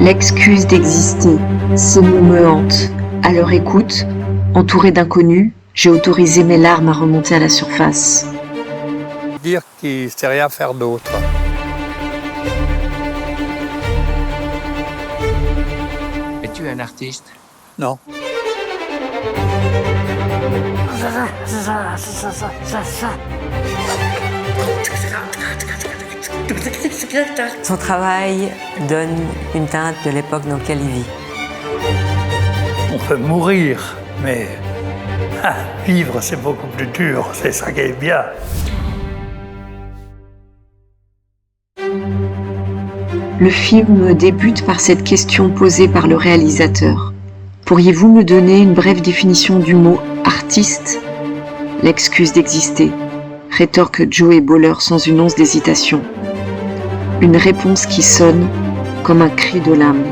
L'excuse d'exister, ces mots me hantent. À leur écoute, entourée d'inconnus, j'ai autorisé mes larmes à remonter à la surface. Dire qu'il ne sait rien faire d'autre. Es-tu un artiste? Non. Son travail donne une teinte de l'époque dans laquelle il vit. On peut mourir, mais vivre c'est beaucoup plus dur, c'est ça qui est bien. Le film débute par cette question posée par le réalisateur. Pourriez-vous me donner une brève définition du mot « artiste » ? L'excuse d'exister, rétorque Joey Bowler sans une once d'hésitation. Une réponse qui sonne comme un cri de l'âme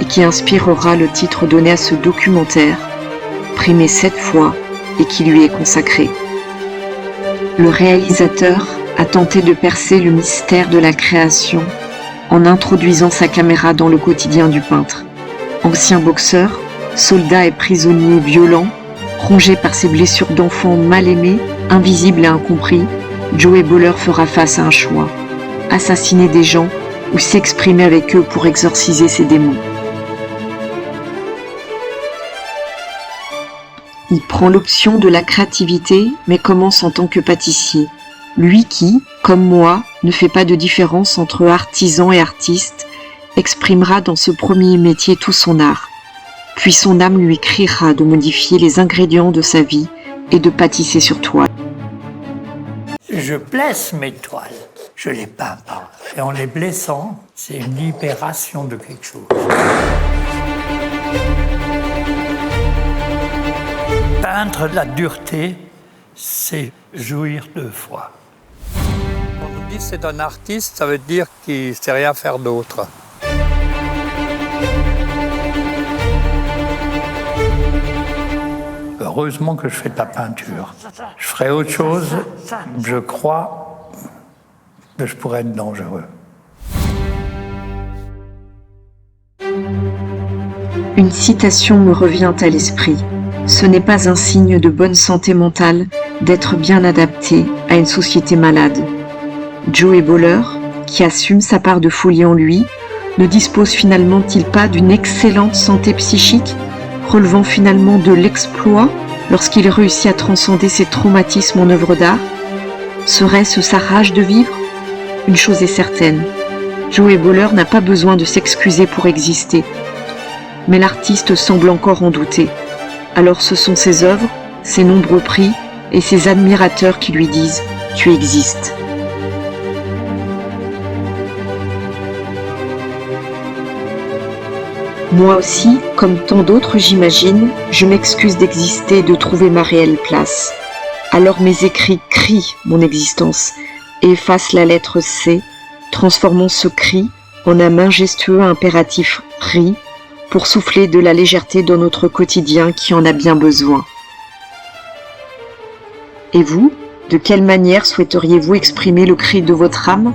et qui inspirera le titre donné à ce documentaire, primé 7 fois et qui lui est consacré. Le réalisateur a tenté de percer le mystère de la création en introduisant sa caméra dans le quotidien du peintre. Ancien boxeur, soldat et prisonnier violent, rongé par ses blessures d'enfant mal aimé, invisible et incompris, Joey Bowler fera face à un choix: assassiner des gens ou s'exprimer avec eux pour exorciser ses démons. Il prend l'option de la créativité, mais commence en tant que pâtissier. Lui qui, comme moi, ne fait pas de différence entre artisan et artiste, exprimera dans ce premier métier tout son art. Puis son âme lui criera de modifier les ingrédients de sa vie et de pâtisser sur toile. Je blesse mes toiles, je les peins pas. Et en les blessant, c'est une libération de quelque chose. Peindre de la dureté, c'est jouir 2 fois. Quand on dit c'est un artiste, ça veut dire qu'il ne sait rien faire d'autre. Heureusement que je fais de la peinture. Je ferais autre chose, je crois que je pourrais être dangereux. Une citation me revient à l'esprit. Ce n'est pas un signe de bonne santé mentale d'être bien adapté à une société malade. Joey Bowler, qui assume sa part de folie en lui, ne dispose finalement-il pas d'une excellente santé psychique, relevant finalement de l'exploit lorsqu'il réussit à transcender ses traumatismes en œuvre d'art? Serait-ce sa rage de vivre? Une chose est certaine, Joey Bowler n'a pas besoin de s'excuser pour exister. Mais l'artiste semble encore en douter. Alors ce sont ses œuvres, ses nombreux prix et ses admirateurs qui lui disent « Tu existes ». Moi aussi, comme tant d'autres j'imagine, je m'excuse d'exister et de trouver ma réelle place. Alors mes écrits crient mon existence et effacent la lettre C, transformant ce cri en un majestueux impératif « ri » pour souffler de la légèreté dans notre quotidien qui en a bien besoin. Et vous, de quelle manière souhaiteriez-vous exprimer le cri de votre âme ?